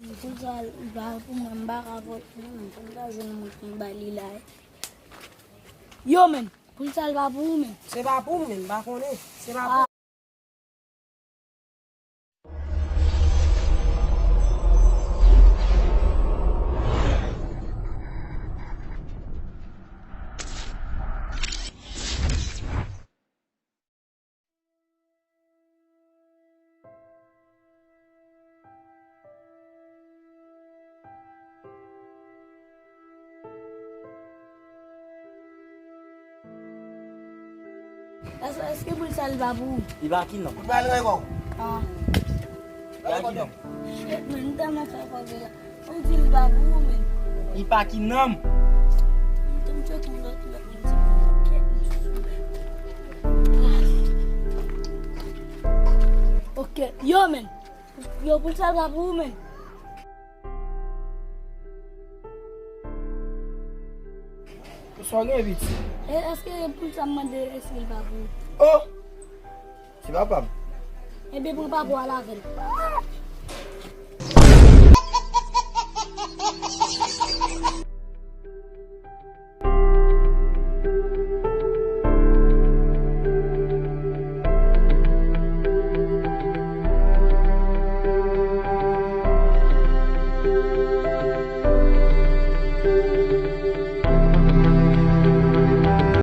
Kusal bapo membaka po naman pagkaso ng mga balilay. Yo men, kusal bapo men. Se bapo men, bako ne. Se bapo. Est-ce que kusal bapo? Iba akin lang. Balo ko. Ah, Iba akin lang. shit man, tama sa pagkila. Kusal bapo men. Iba akin lang. Tam check mo lang lang. Okay, yo men. Yo kusal bapo men. Soalnya vite. Est-ce que kusal mande eskil bapo? Oh! Si Papa. Ebe pang bapo ala kan.